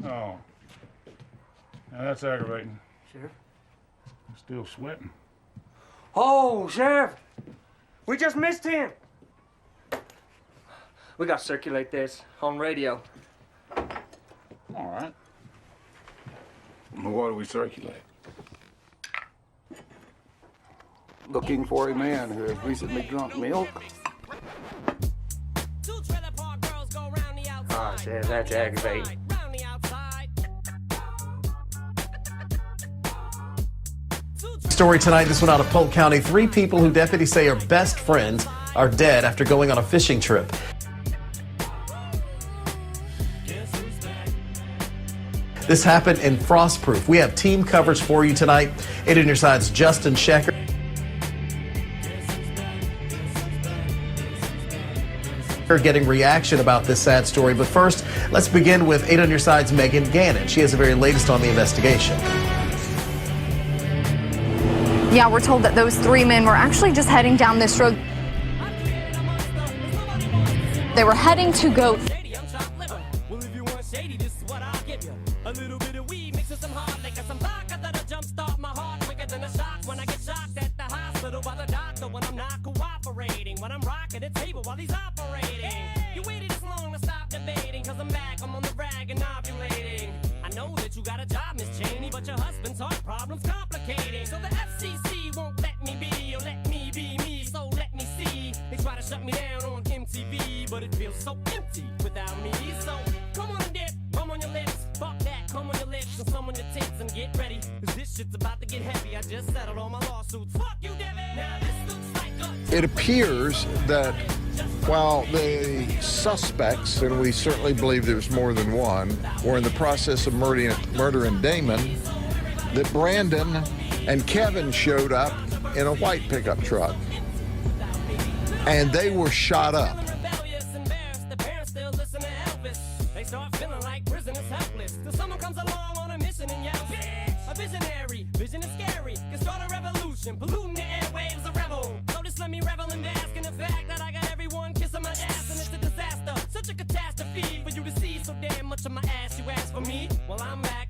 Oh. Now that's aggravating. Sheriff? I'm still sweating. Oh, Sheriff! We just missed him! We gotta circulate this on radio. All right. Well, what do we circulate? Looking for a man who has recently drunk milk. Ah, Sheriff, that's aggravating. Story tonight, this one out of Polk County. 3 people who deputies say are best friends are dead after going on a fishing trip. This happened in Frostproof. We have team coverage for you tonight. 8 on your side's Justin Shecker. Getting reaction about this sad story. But first, let's begin with 8 on your side's Megan Gannon. She has the very latest on the investigation. Yeah, we're told that those 3 men were actually just heading down this road. They were heading to go. I know that you got a job, Miss Cheney, but your husband's heart problem's complicating. So the FCC won't let me be, or let me be me, so let me see. They try to shut me down on MTV, but it feels so empty without me. So come on and dip, come on your lips, fuck that, come on your lips, and some on your tits, and get ready, cause this shit's about to get heavy. I just settled all my lawsuits. Fuck you, Devin. Now this looks like a... It appears that while the suspects, and we certainly believe there's more than one, were in the process of murdering Damon, that Brandon and Kevin showed up in a white pickup truck, and they were shot up. They start feeling like prisoners helpless till someone comes along on a mission and yells, a visionary, vision is scary, can start a revolution, polluting the airwaves, a rebel. So just let me revel and bask in the fact that I got everyone kissing my ass, and it's a disaster, such a catastrophe for you to see so damn much of my ass. You ask for me, well I'm back.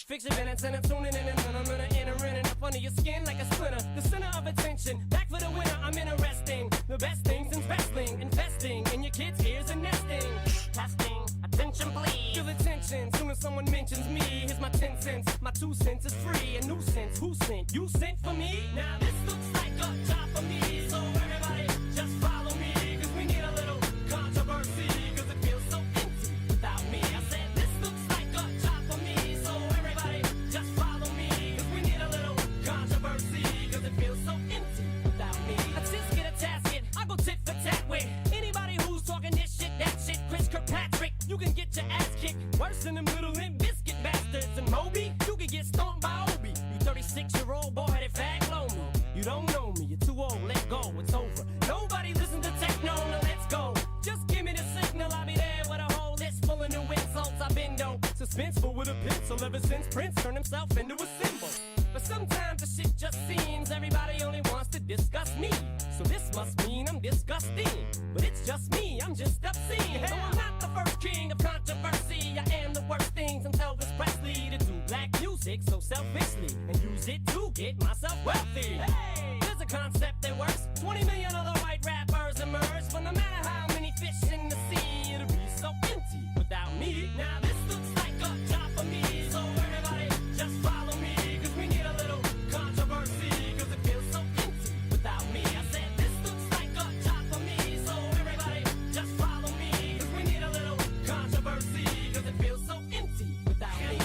Fix your minutes and I'm tuning in, and I'm gonna enter in and up under your skin like a splinter. The center of attention, back for the winner. I'm interesting, the best things in wrestling, investing in your kids' ears and nesting. Testing, attention please. Feel attention, soon as someone mentions me. Here's my 10 cents, my 2 cents is free. A nuisance, who sent? You sent for me? Now this looks like a job for me. So everybody just follow me, cause we need a little controversy, cause it feels so empty without me. I said this looks like a job for me. So everybody just follow me, cause we need a little controversy, cause it feels so empty without me. I just get a tasket, I go tit for tat with anybody who's talking this shit, that shit. Chris Kirkpatrick, you can get your ass kicked worse than them little Limp Biscuit bastards. And Moby, you can get stomped by Obi. You 36-year-old boy that fag blow me. You don't know me, you're too old, let go, it's over. Nobody listen to techno, now let's go. Just give me the signal, I'll be there with a whole list full of new insults. I've been though suspenseful with a pencil ever since Prince turned himself into a symbol. But sometimes the shit just seems everybody only wants to discuss me. So this must mean I'm disgusting. But it's just me, I'm just obscene. No, I'm not the first king of controversy. I am the worst things from Elvis Presley to do black music so selfishly and use it to get myself wealthy. Hey, there's a concept that works. 20 million other white rappers emerge, but no matter how many fish in the sea, it'll be so empty without me. Now this looks like a job for me. So everybody just follow me, cause we need a little controversy, cause it feels so empty without me. I said this looks like a job for me. So everybody just follow me, cause we need a little controversy, cause it feels so empty without me.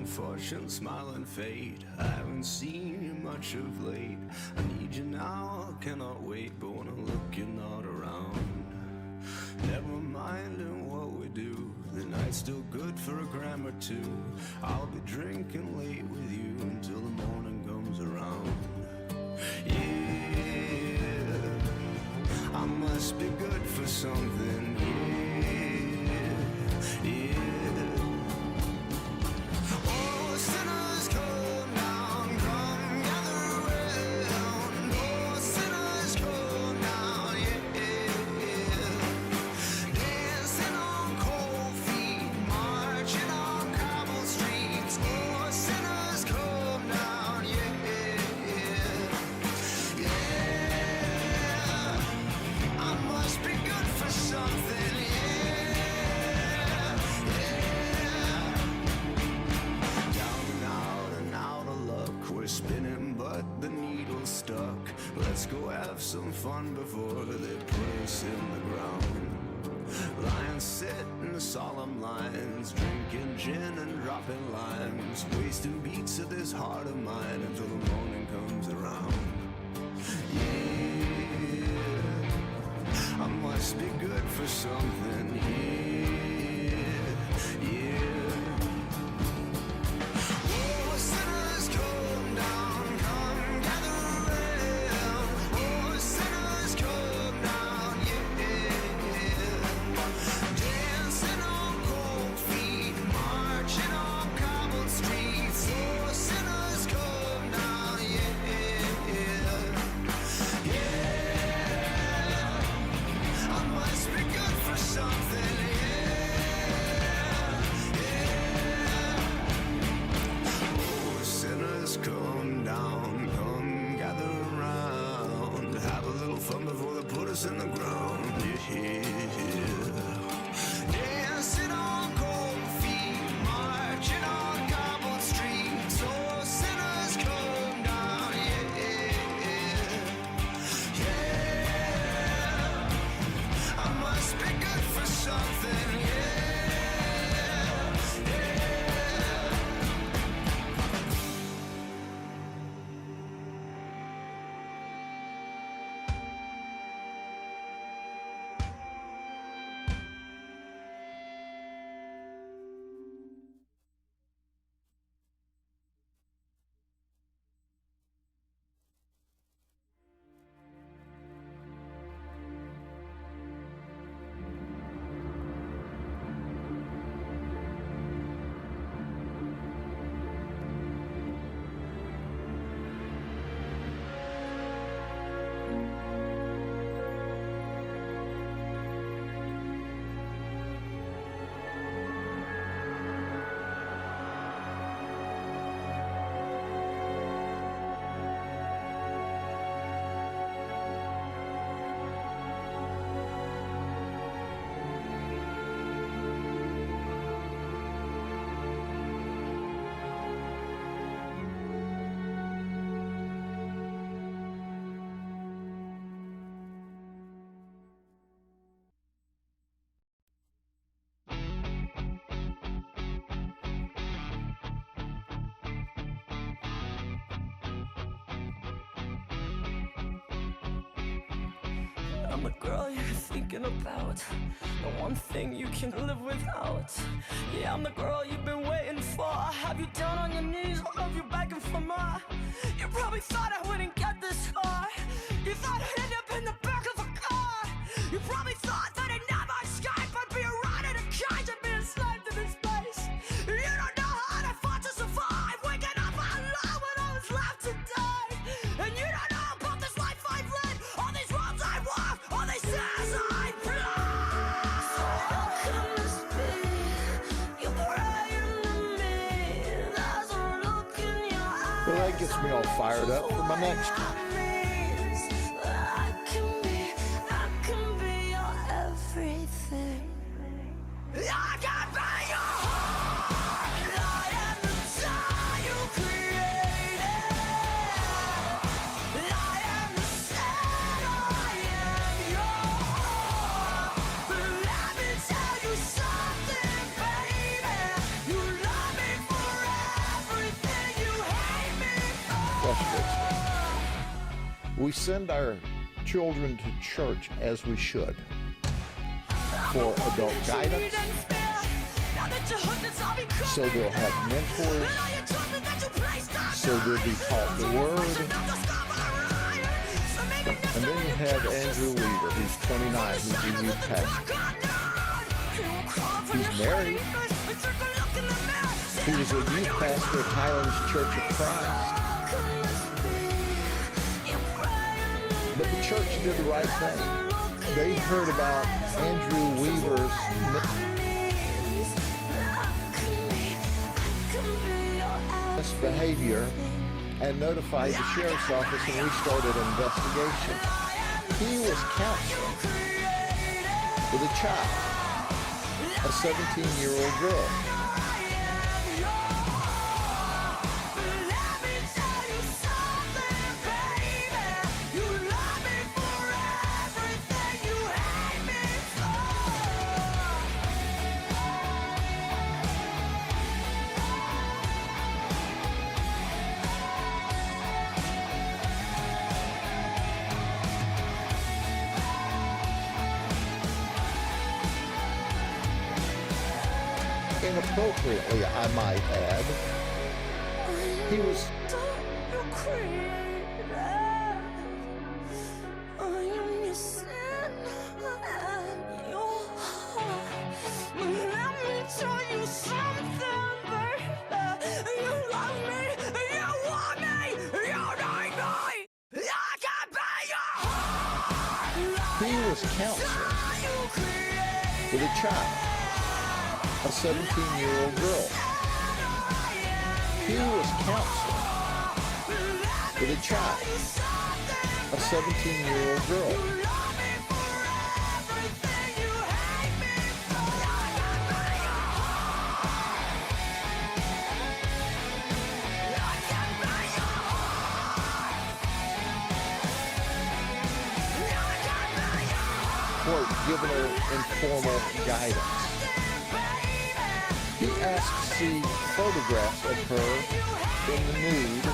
Fortune, smiling fate. I haven't seen you much of late. I need you now, cannot wait. But when I look, you're not around. Never minding what we do. The night's still good for a gram or two. I'll be drinking late with you until the morning comes around. Yeah, I must be good for something. Yeah. Let's go have some fun before they put us in the ground. Lying sitting solemn lines, drinking gin and dropping limes, wasting beats of this heart of mine until the morning comes around. Yeah, I must be good for something. Yeah, yeah. In the ground, dancing on cold feet, marching on cobbled streets. Oh, sinners come down, yeah. I must be good for something, I'm the girl you're thinking about, the one thing you can live without. Yeah, I'm the girl you've been waiting for. Have you down on your knees or have you begging for more? You probably thought I wouldn't get this far. You thought I'd end up in the back of a car. You probably thought that I'd never escape. I'd be around in a cage and be enslaved in this place. You don't know how I fought to survive, waking up alone when I was left to die. And you don't know about this life I've led, all these roads I walk, all these stairs I climb. So how can this be? You're praying to me. There's a look in your eyes. Well, that gets me all fired up for my next one. I can be your everything. I can be your heart. I am the star you created. I am the center. I am your heart. But let me tell you something, baby. You love me for We send our children to church as we should for adult guidance, so they'll have mentors, so they'll be taught the Word. And then you have Andrew Weaver, who's 29, who's a youth pastor. He's married. He was a youth pastor at Highlands Church of Christ. But the church did the right thing. They heard about Andrew Weaver's misbehavior and notified the sheriff's office, and we started an investigation. He was counseling with a child, a 17-year-old girl. Inappropriately, I might add. He was counseling with a child, a 17-year-old girl. He was counseling with a child, a 17-year-old girl. Quote, giving her informal guidance. He asked to see photographs of her in the nude,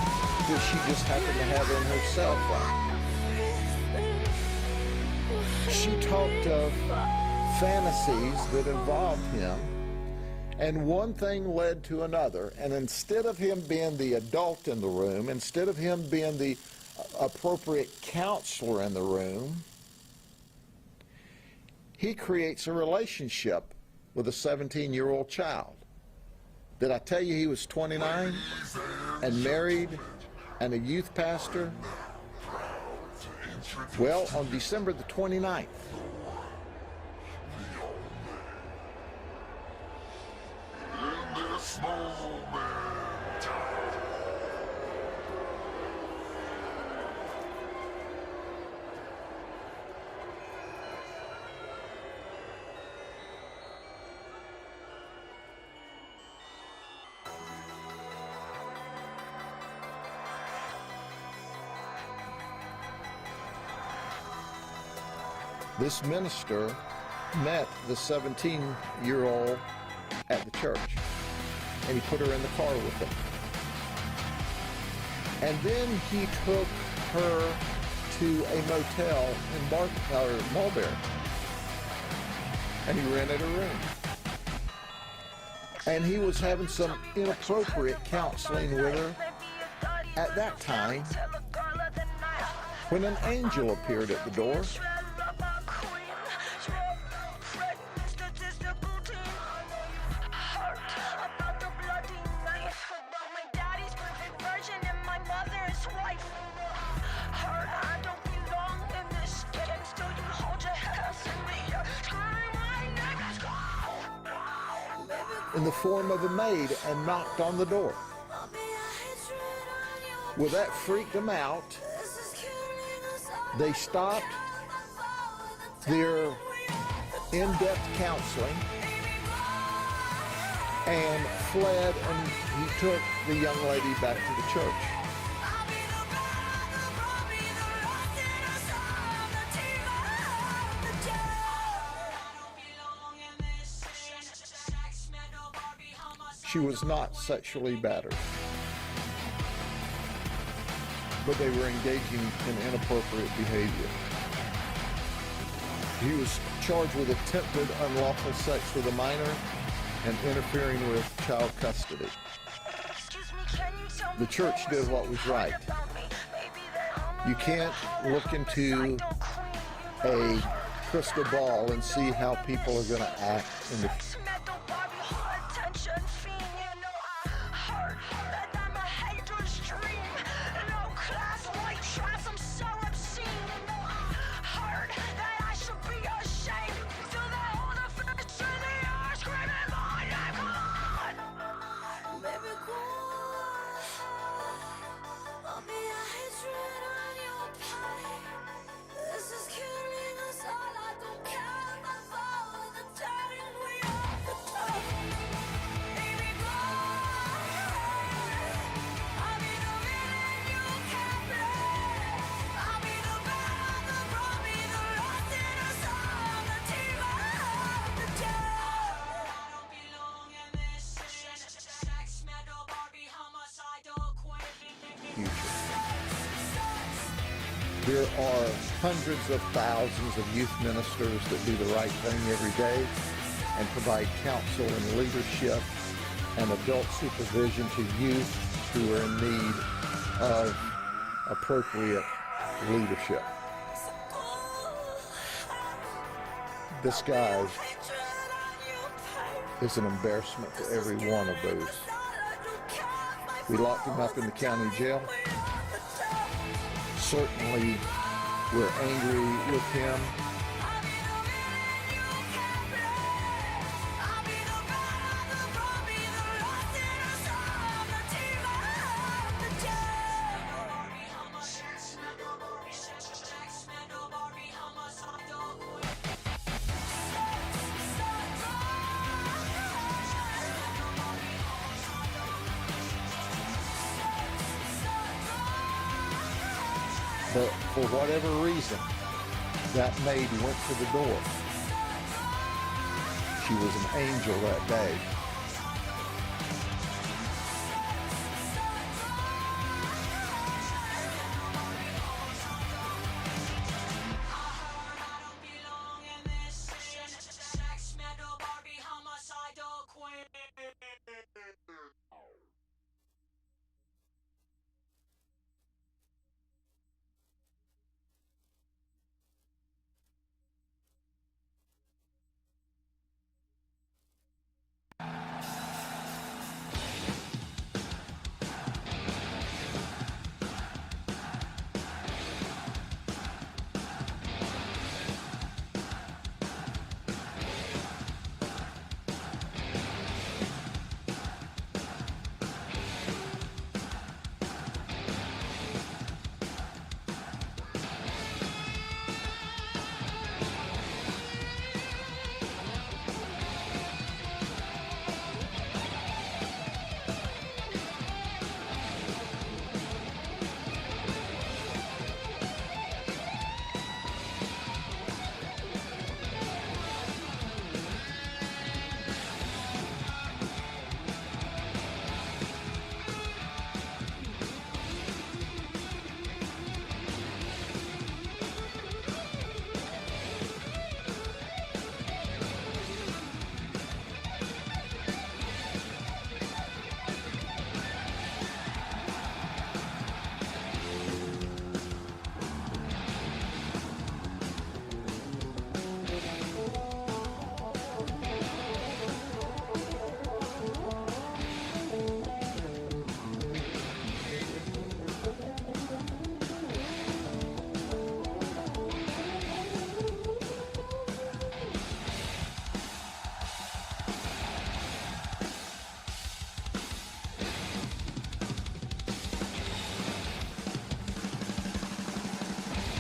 which she just happened to have in her cell phone. She talked of fantasies that involved him, and one thing led to another, and instead of him being the adult in the room, instead of him being the appropriate counselor in the room, he creates a relationship with a 17-year-old child. Did I tell you he was 29 and married and a youth pastor? Well, on December the 29th, this minister met the 17-year-old at the church, and he put her in the car with him. And then he took her to a motel in Mulberry, and he rented a room. And he was having some inappropriate counseling with her at that time when an angel appeared at the door. In the form of a maid, and knocked on the door. Well, that freaked them out. They stopped their in-depth counseling and fled, and he took the young lady back to the church. She was not sexually battered. but they were engaging in inappropriate behavior. He was charged with attempted unlawful sex with a minor and interfering with child custody. The church did what was right. You can't look into a crystal ball and see how people are going to act in the There are hundreds of thousands of youth ministers that do the right thing every day and provide counsel and leadership and adult supervision to youth who are in need of appropriate leadership. This guy is an embarrassment to every one of those. We locked him up in the county jail. Certainly, we're angry with him. But for whatever reason, that maid went to the door. She was an angel that day.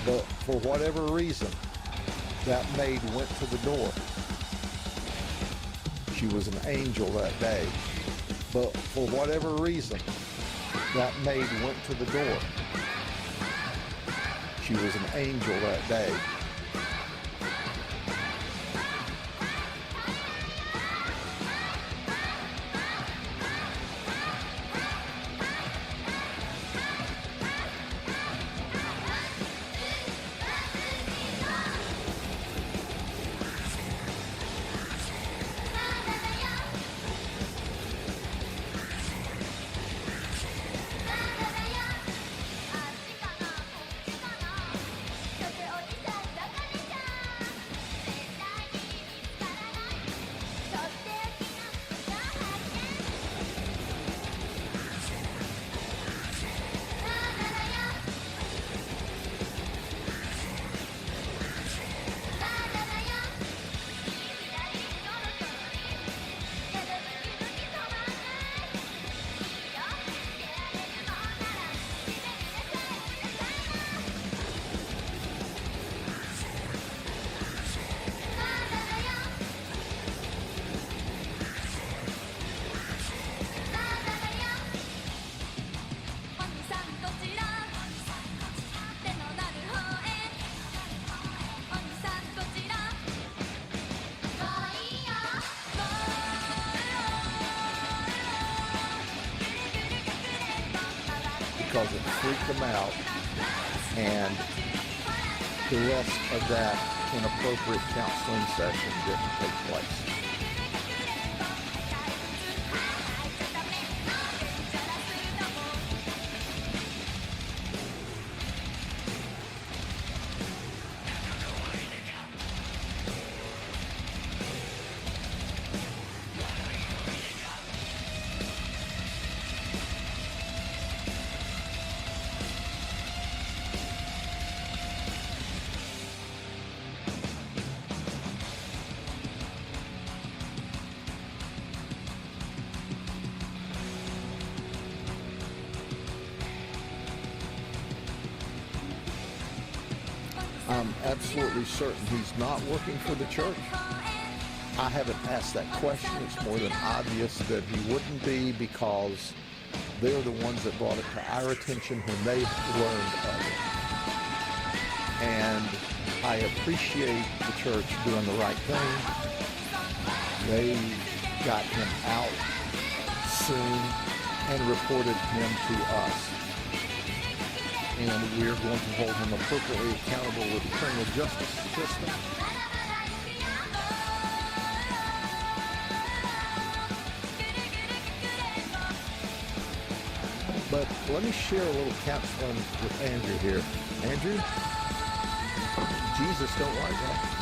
But for whatever reason, that maid went to the door. She was an angel that day. But for whatever reason, that maid went to the door. She was an angel that day. because it freaked them out, and the rest of that inappropriate counseling session didn't take place. I'm absolutely certain he's not working for the church. I haven't asked that question. It's more than obvious that he wouldn't be, because they're the ones that brought it to our attention when they learned of it. And I appreciate the church doing the right thing. They got him out soon and reported him to us. And we're going to hold him appropriately accountable with the criminal justice system. But let me share a little counseling with Andrew here. Andrew, Jesus don't like that.